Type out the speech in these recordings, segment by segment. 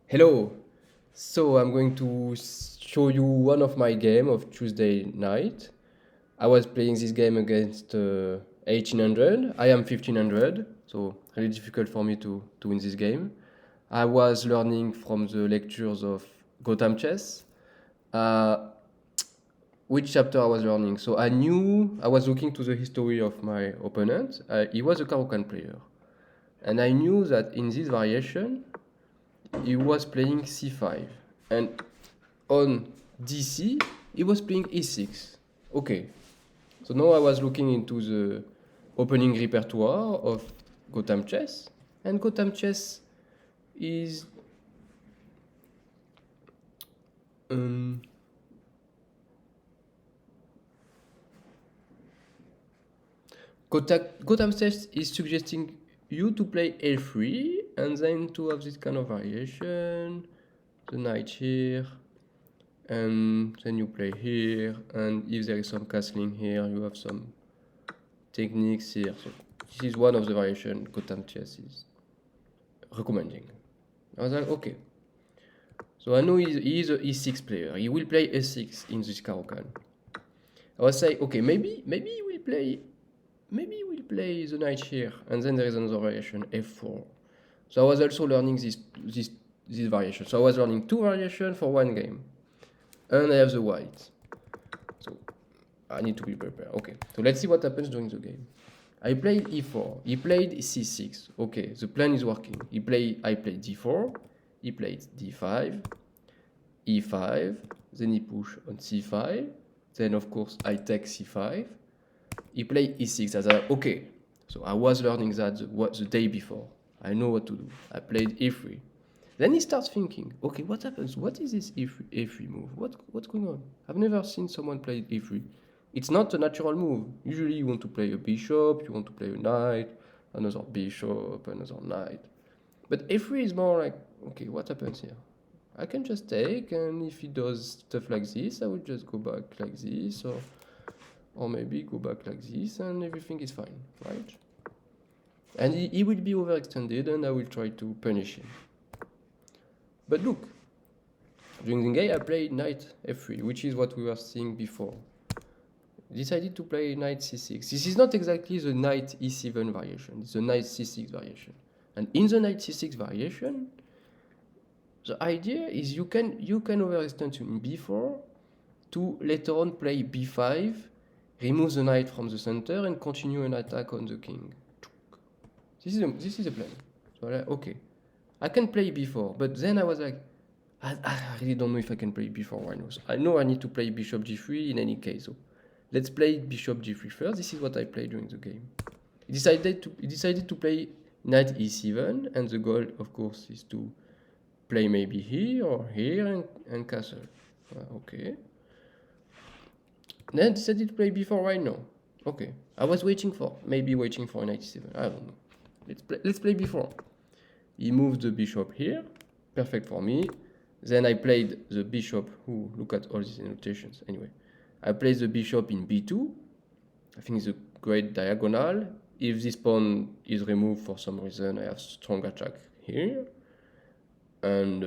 Hello. So I'm going to show you one of my game of Tuesday night. I was playing this game against 1800. I am 1500, so really difficult for me to win this game. I was learning from the lectures of Gotham Chess. Uh, which chapter I was learning? So I knew I was looking to the history of my opponent. He was a Caro-Kann player, and I knew that in this variation he was playing c5, and on dc he was playing e6. Okay, so now I was looking into the opening repertoire of Gotham Chess, and Gotham Chess is um, Gotham Chess is suggesting you to play a3 and then to have this kind of variation, the knight here, and then you play here, and if there is some castling here, you have some techniques here. So this is one of the variations Gotham Chess is recommending. I was like, okay. So I know he is a e6 player. He will play a6 in this Caro-Kann. I was saying, okay, maybe he will play the knight here, and then there is another variation, f4. So I was also learning this variation. So I was learning two variations for one game, and I have the white. So I need to be prepared. Okay, so let's see what happens during the game. I played e4. He played c6. Okay, the plan is working. I played d4. He played d5, e5. Then he pushed on c5. Then of course I take c5. He played e6. I was like, okay. So I was learning that the day before. I know what to do. I played e3. Then he starts thinking, okay, what happens? What is this a3 move? What's going on? I've never seen someone play e3. It's not a natural move. Usually you want to play a bishop, you want to play a knight, another bishop, another knight. But a3 is more like, okay, what happens here? I can just take, and if he does stuff like this, I will just go back like this, or maybe go back like this, and everything is fine, right? And he will be overextended, and I will try to punish him. But look, during the game I played knight f3, which is what we were seeing before. Decided to play knight c6. This is not exactly the knight e7 variation, it's the knight c6 variation. And in the knight c6 variation, the idea is you can overextend in b4 to later on play b5, remove the knight from the center, and continue an attack on the king. This is the plan. So okay, I can play b4, but then I was like, I really don't know if I can play b4 right now. So I know I need to play bishop g3 in any case. So let's play bishop g3 first. This is what I played during the game. He decided to play knight e7, and the goal, of course, is to play maybe here or here and castle. Okay. Then decided to play b4 right now. Okay. I was waiting for knight e7. I don't know. Let's play b4. He moved the bishop here. Perfect for me. Then I played the bishop. Ooh, look at all these annotations. Anyway, I played the bishop in b2. I think it's a great diagonal. If this pawn is removed for some reason, I have strong attack here. And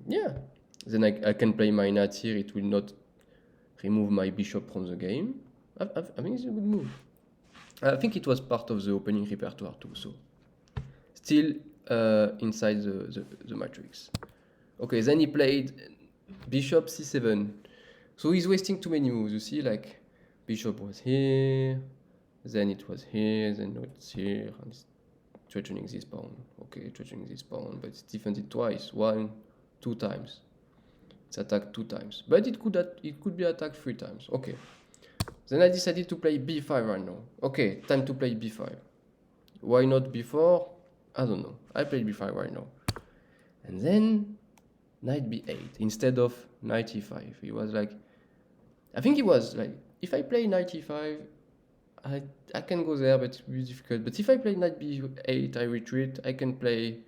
yeah, then I can play my knight here. It will not remove my bishop from the game. I think it's a good move. I think it was part of the opening repertoire too. So still inside the matrix. Okay, then he played bishop c7. So he's wasting too many moves. You see, like bishop was here, then it was here, then it's here, and it's threatening this pawn. Okay, threatening this pawn, but it's defended twice, 1, 2 times. It's attacked 2 times, but it could be attacked 3 times. Okay. Then I decided to play b5 right now. Okay, time to play b5. Why not b4? I don't know. I played b5 right now. And then knight b8 instead of knight e5. He was like, I think he was like, if I play knight e5, I can go there, but it will be difficult. But if I play knight b8, I retreat, I can play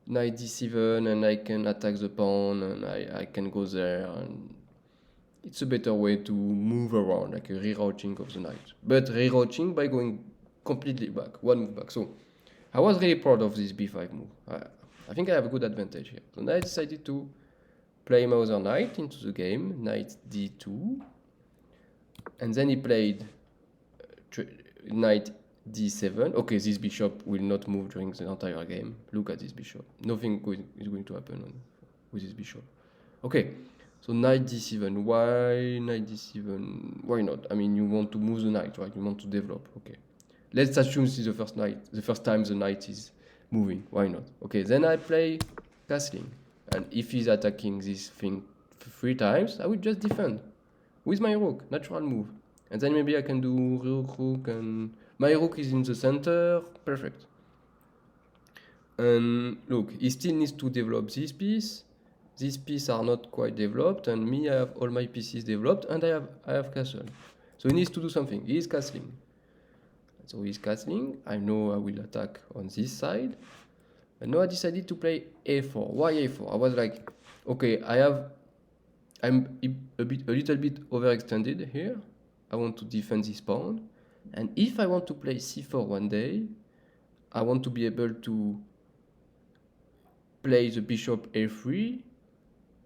knight d7, and I can attack the pawn, and I can go there, and it's a better way to move around, like a rerouting of the knight. But rerouting by going completely back, one move back. So I was really proud of this b5 move. I think I have a good advantage here. So now I decided to play my other knight into the game, knight d2, and then he played knight d7. Okay, this bishop will not move during the entire game. Look at this bishop. Nothing is going to happen with this bishop. Okay, so knight d7. Why knight d7? Why not? I mean, you want to move the knight, right? You want to develop. Okay, let's assume this is the first time the knight is moving. Why not? Okay, then I play castling, and if he's attacking this thing 3 times, I will just defend with my rook, natural move. And then maybe I can do rook, and my rook is in the center, perfect. And look, he still needs to develop this piece. These pieces are not quite developed, and me, I have all my pieces developed, and I have castle. So he needs to do something. He is castling. So he's castling. I know I will attack on this side. And now I decided to play a4. Why a4? I was like, okay, I'm a little bit overextended here. I want to defend this pawn. And if I want to play c4 one day, I want to be able to play the bishop a3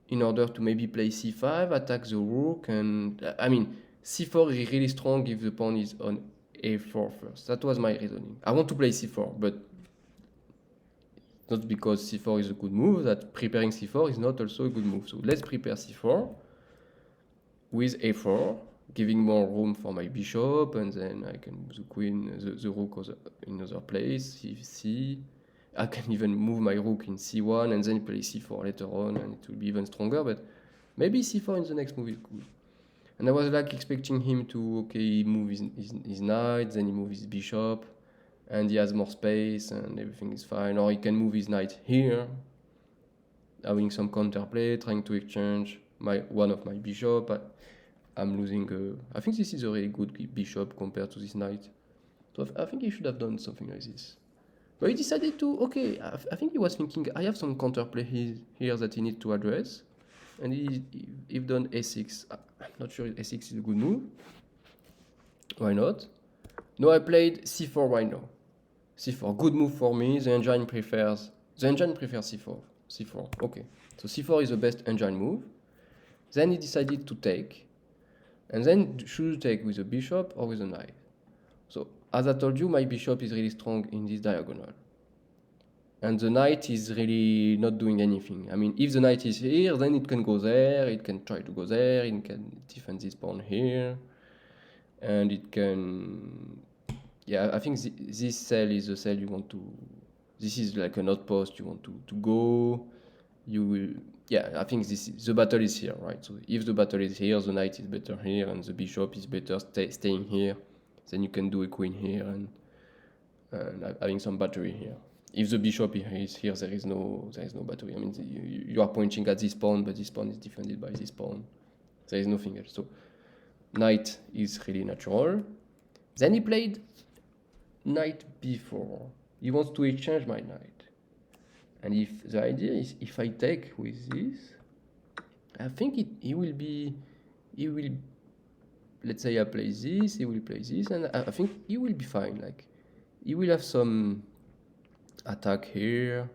in order to maybe play c5, attack the rook, and I mean, c4 is really strong if the pawn is on a4 first. That was my reasoning. I want to play c4, but not because c4 is a good move, that preparing c4 is not also a good move. So let's prepare c4 with a4, giving more room for my bishop, and then I can move the queen, the rook in other place, c. I can even move my rook in c1 and then play c4 later on, and it will be even stronger, but maybe c4 in the next move is good. And I was like expecting him to, okay, move his knight, then he moves his bishop, and he has more space and everything is fine. Or he can move his knight here, having some counterplay, trying to exchange one of my bishop. I'm losing I think this is a really good bishop compared to this knight. So I think he should have done something like this. But he decided to, okay, I think he was thinking, I have some counterplay here that he needs to address. And he done a6. I'm not sure if a6 is a good move. Why not? No, I played c4. Why no? c4, good move for me. The engine prefers c4. c4, okay. So c4 is the best engine move. Then he decided to take. And then should you take with a bishop or with a knight? So as I told you, my bishop is really strong in this diagonal. And the knight is really not doing anything. I mean, if the knight is here, then it can go there, it can try to go there, it can defend this pawn here. And it can... Yeah, I think this cell is the cell you want to... This is like an outpost you want to go. You will... Yeah, I think the battle is here, right? So if the battle is here, the knight is better here, and the bishop is better staying here. Then you can do a queen here and having some battery here. If the bishop is here, there is no battery. I mean, you are pointing at this pawn, but this pawn is defended by this pawn. There is nothing else. So knight is really natural. Then he played knight b4. He wants to exchange my knight. And if the idea is, if I take with this, I think he will, let's say I play this, he will play this, and I think he will be fine. Like, he will have some attack here.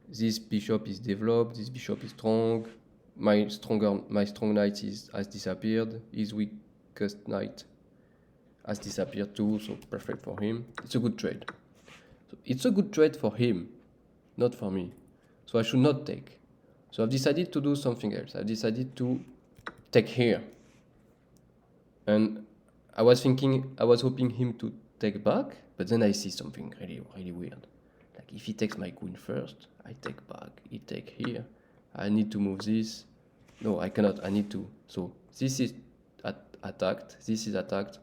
This bishop is developed, this bishop is strong. My strong knight has disappeared. His weakest knight has disappeared too, so perfect for him. It's a good trade. So it's a good trade for him, not for me. So I should not take. So I've decided to do something else. I've decided to take here. And I was hoping him to take back, but then I see something really, really weird. Like if he takes my queen first, I take back, he take here. I need to move this. No, I cannot, I need to. So this is attacked, this is attacked.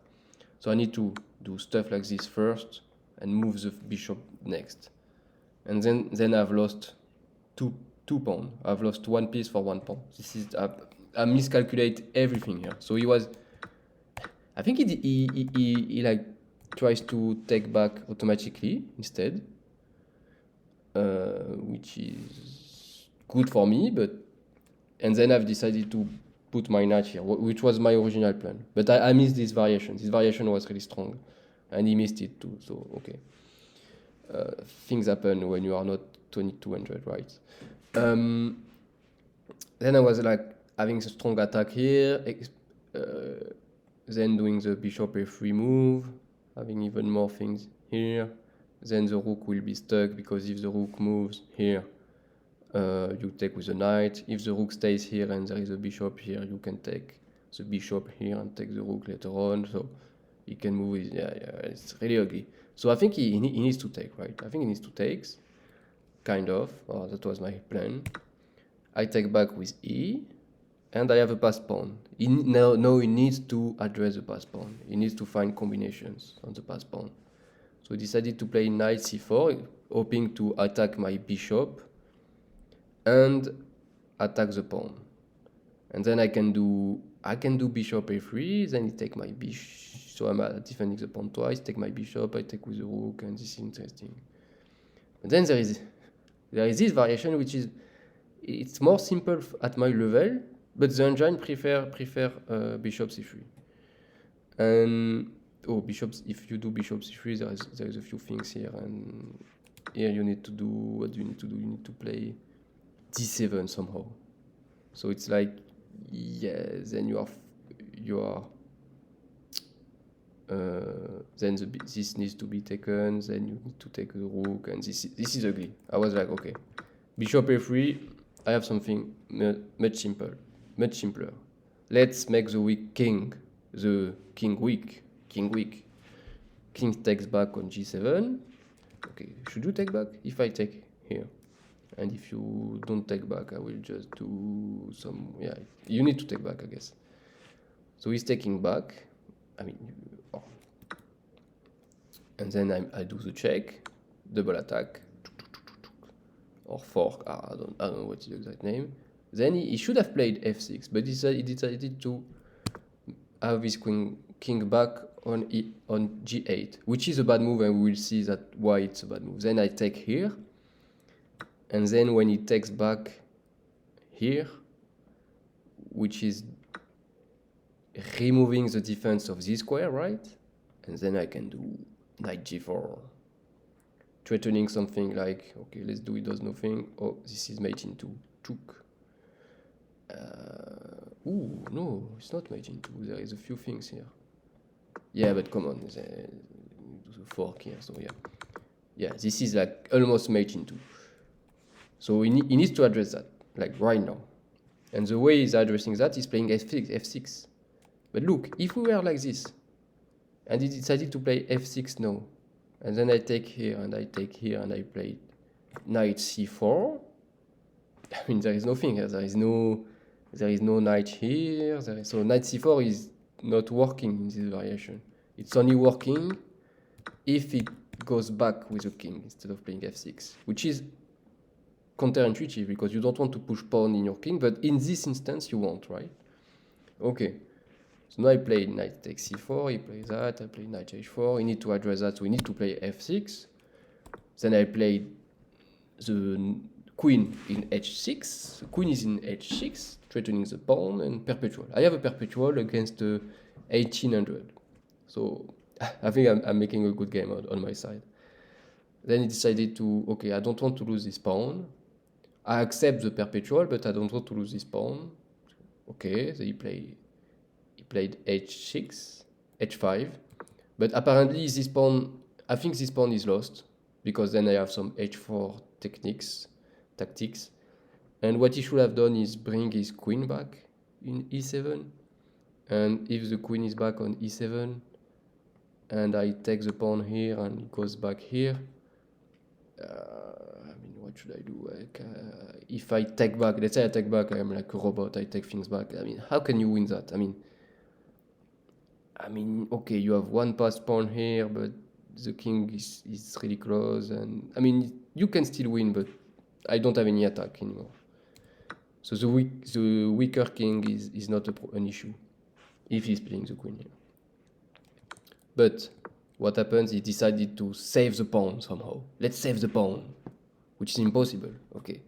So I need to do stuff like this first and move the bishop next. And then I've lost two pawns. I've lost one piece for one pawn. This is I miscalculate everything here. So he was, I think he like tries to take back automatically instead, which is good for me. And then I've decided to put my knight here, which was my original plan. But I missed this variation. This variation was really strong, and he missed it too. So okay. things happen when you are not 2200, right? Then I was like having a strong attack here, then doing the bishop a3 move, having even more things here. Then the rook will be stuck because if the rook moves here, you take with the knight. If the rook stays here and there is a bishop here, you can take the bishop here and take the rook later on. So he can move with, it's really ugly. So I think he needs to take, right? I think he needs to take, kind of. Oh, that was my plan. I take back with E, and I have a passed pawn. Now he needs to address the passed pawn. He needs to find combinations on the passed pawn. So he decided to play knight c4, hoping to attack my bishop and attack the pawn. And then I can do bishop a3, then he take my bishop. So I'm defending the pawn twice, take my bishop, I take with the rook, and this is interesting. And then there is this variation which is, it's more simple at my level, but the engine prefer bishop c3. And bishops, if you do bishop c3, there is a few things here, and here you need to do, what do you need to do? You need to play d7 somehow. So it's like, then you are then this needs to be taken, then you need to take the rook, and this is ugly. I was like, okay, bishop a3, I have something much simpler. Let's make the weak king, the king weak. King takes back on g7. Okay, should you take back? If I take here, and if you don't take back, I will just do some, you need to take back, I guess. So he's taking back, and then I do the check, double attack, or fork, I don't know what is the exact name. Then he should have played f6, but he decided to have his king back on g8, which is a bad move, and we will see that why it's a bad move. Then I take here, and then when he takes back here, which is removing the defense of this square, right? And then I can do knight g4, threatening something like, okay, let's do it does nothing. Oh, this is mate into chook. No, it's not mate into. There is a few things here. Yeah, but come on, do the fork here. So this is like almost mate into. So he needs to address that, like right now. And the way he's addressing that is playing f6. But look, if we were like this, and he decided to play f6 now, and then I take here, and I take here, and I play knight c4, there is nothing here. There is no knight here. So knight c4 is not working in this variation. It's only working if it goes back with a king instead of playing f6, which is counterintuitive because you don't want to push pawn in your king, but in this instance you want, right? Okay. So now I play knight takes c4, he plays that, I play knight h4, we need to address that, so we need to play f6. Then I play the queen in h6, the queen is in h6, threatening the pawn, and perpetual. I have a perpetual against 1800. So I think I'm making a good game on my side. Then he decided to, okay, I don't want to lose this pawn. I accept the perpetual, but I don't want to lose this pawn. Okay, so he played h6, h5, but apparently this pawn, I think this pawn is lost, because then I have some h4 tactics, and what he should have done is bring his queen back in e7, and if the queen is back on e7, and I take the pawn here, and it goes back here, what should I do? If I take back, let's say I take back, I am like a robot, I take things back. How can you win that? Okay, you have one passed pawn here, but the king is really close, and you can still win, but I don't have any attack anymore. So the weaker king is not an issue if he's playing the queen here. But what happens? He decided to save the pawn somehow. Let's save the pawn, which is impossible. Okay,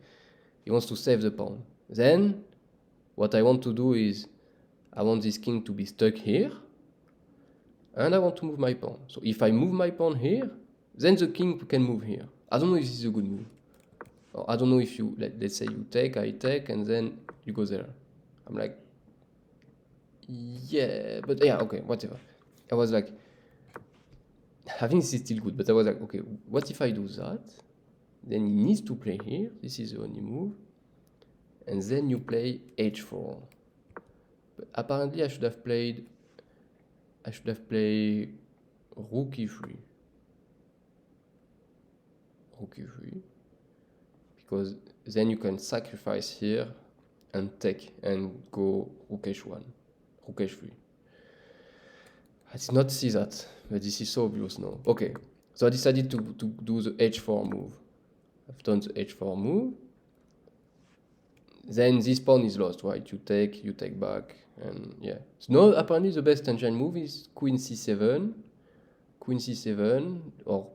he wants to save the pawn. Then what I want to do is I want this king to be stuck here, and I want to move my pawn. So if I move my pawn here, Then the king can move here. I don't know if this is a good move. Or I don't know if you, let's say you take, I take, and then you go there. I'm like, yeah, but yeah, okay, whatever. I was like, I think this is still good, but I was like, okay, what if I do that? Then he needs to play here. This is the only move. And then you play h4. But apparently I should have played rook e3. Rook e3. Because then you can sacrifice here and take and go rook h1, rook h3. I did not see that, but this is so obvious now. Okay, so I decided to do the h4 move. I've done the h4 move. Then this pawn is lost, right? You take back, and yeah. So now apparently the best engine move is queen c7, or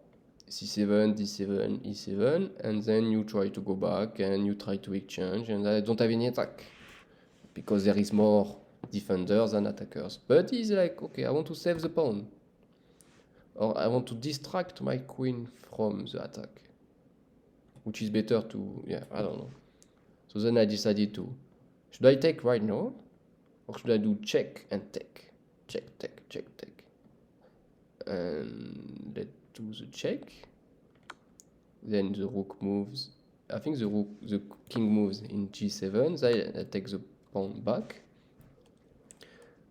c7, d7, e7, and then you try to go back and you try to exchange, and I don't have any attack because there is more defenders than attackers. But he's like, okay, I want to save the pawn, or I want to distract my queen from the attack, which is better to, yeah, I don't know. So then I decided to, should I take right now, or should I do check and take? Check, take, check, take. And let's do the check. Then the rook moves. I think the king moves in g7. Then I take the pawn back.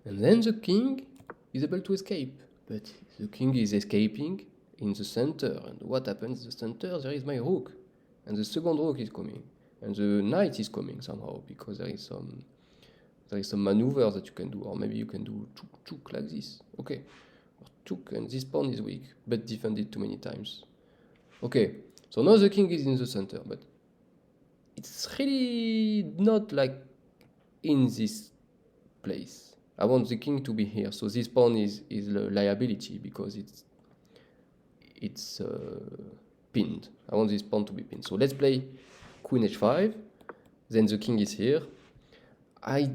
And then the king is able to escape. But the king is escaping in the center. And what happens in the center? There is my rook. And the second rook is coming. And the knight is coming somehow, because there is some maneuver that you can do, or maybe you can do chook like this. Okay, or chook, and this pawn is weak, but defended too many times. Okay, so now the king is in the center, but it's really not like in this place. I want the king to be here, so this pawn is a liability because it's pinned. I want this pawn to be pinned. So let's play queen h5, then the king is here. I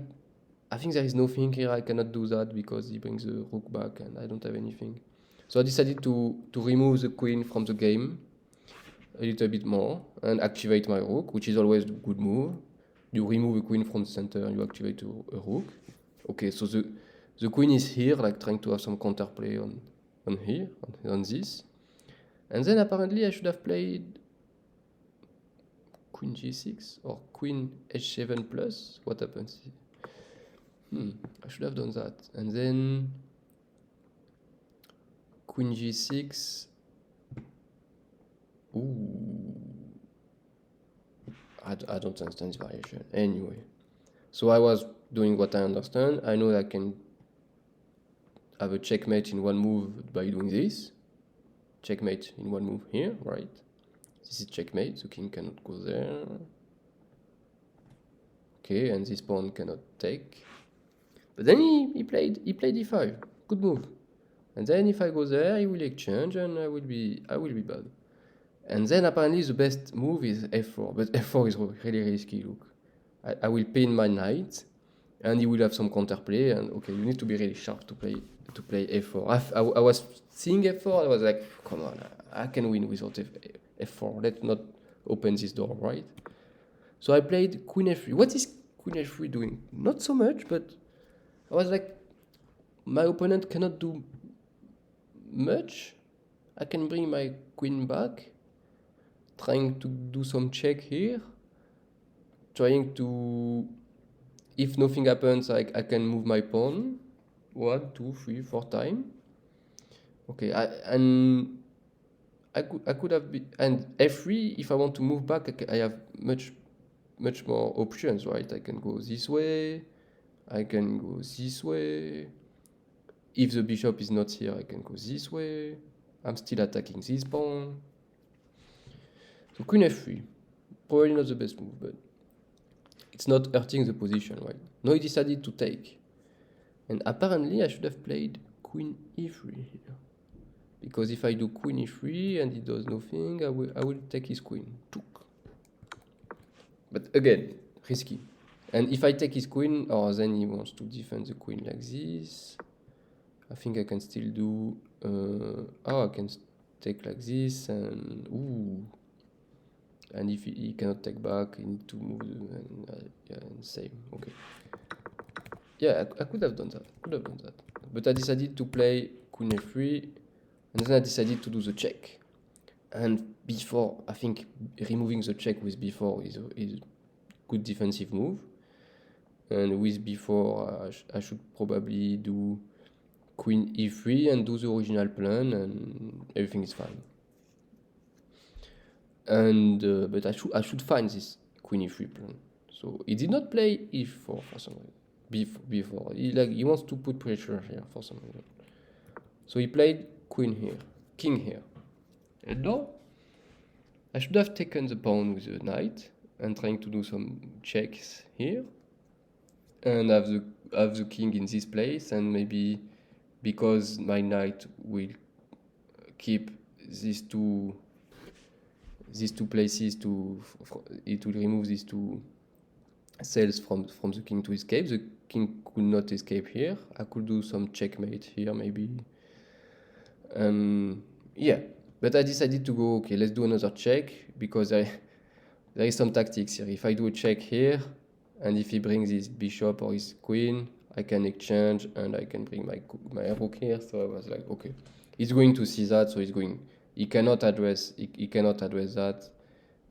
think there is nothing here. I cannot do that because he brings the rook back and I don't have anything. So I decided to remove the queen from the game a little bit more and activate my rook, which is always a good move. You remove a queen from the center and you activate a rook. Okay, so the queen is here, like trying to have some counterplay on here, on this. And then apparently I should have played queen g6 or queen h7 plus. What happens? I should have done that. And then queen g6. Ooh, I don't understand this variation. Anyway, so I was doing what I understand. I know that I can have a checkmate in one move by doing this. Checkmate in one move here, right? This is checkmate, the king cannot go there. Okay, and this pawn cannot take. But then he played e5, good move. And then if I go there, he will exchange and I will be bad. And then apparently the best move is f4, but f4 is really risky, look. I will pin my knight, and he will have some counterplay, and okay, you need to be really sharp to play f4. I was seeing f4, I was like, come on, I can win without f4. Let's not open this door, right? So I played queen f3. What is queen f3 doing? Not so much, but I was like, my opponent cannot do much. I can bring my queen back, trying to do some check here, trying to, if nothing happens, I can move my pawn 1, 2, 3, 4 times. Okay, I could have been, and f3, if I want to move back, I have much more options, right? I can go this way, I can go this way. If the bishop is not here, I can go this way. I'm still attacking this pawn. So queen f3, probably not the best move, but it's not hurting the position, right? Now he decided to take. And apparently I should have played queen e3 here. Because if I do queen e3 and he does nothing, I will take his queen. But again, risky. And if I take his queen, then he wants to defend the queen like this. I think I can still do... I can take like this, and ooh, and if he cannot take back, he need to move, and yeah, and same. Okay. Yeah, I could have done that. But I decided to play Queen F3, and then I decided to do the check. And before, I think removing the check with b4 is a good defensive move. And with b4, I should probably do Queen E3 and do the original plan, and everything is fine. And but I should find this Queen E3 plan. So he did not play E4 for some reason. Before he wants to put pressure here for some reason. So he played Queen here, King here. And now I should have taken the pawn with the knight and trying to do some checks here, and have the king in this place, and maybe because my knight will keep these two places it will remove these two cells from the king to escape. The king could not escape here. I could do some checkmate here maybe. Yeah, but I decided to go, okay, let's do another check, because there is some tactics here. If I do a check here, and if he brings his bishop or his queen, I can exchange, and I can bring my rook here. So I was like, okay, he's going to see that, so he cannot address that.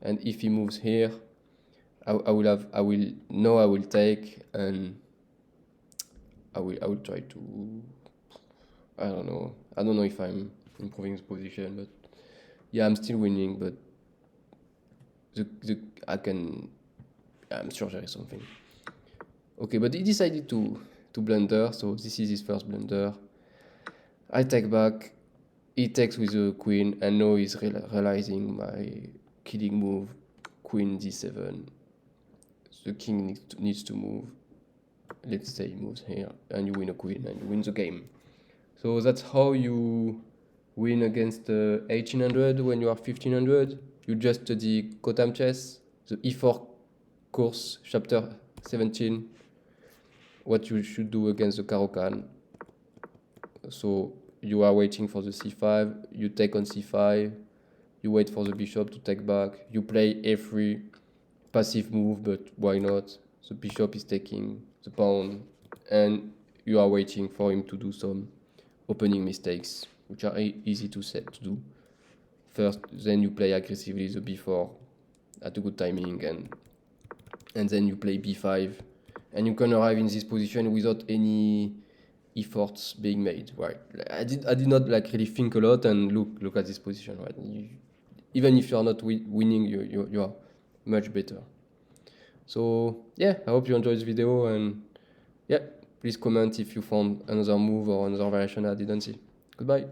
And if he moves here, I will take, and I will try to, I don't know if I'm improving the position, but yeah, I'm still winning, but I'm sure there is something. Okay, but he decided to blunder, so this is his first blunder. I take back, he takes with the queen, and now he's realizing my killing move, Queen d7. The king needs to move. Let's say he moves here, and you win a queen, and you win the game. So that's how you win against 1800 when you are 1500. You just study Gotham Chess, the E4 course, chapter 17, what you should do against the Caro-Kann. So you are waiting for the c5, you take on c5, you wait for the bishop to take back, you play a3, passive move, but why not? The bishop is taking the pawn, and you are waiting for him to do some opening mistakes, which are easy to do. First, then you play aggressively the b4 at a good timing, and then you play b5, and you can arrive in this position without any efforts being made, right? I did not like really think a lot, and look at this position, right? Even if you are not winning, you are much better. So yeah, I hope you enjoyed this video, and yeah, please comment if you found another move or another variation I didn't see. Goodbye.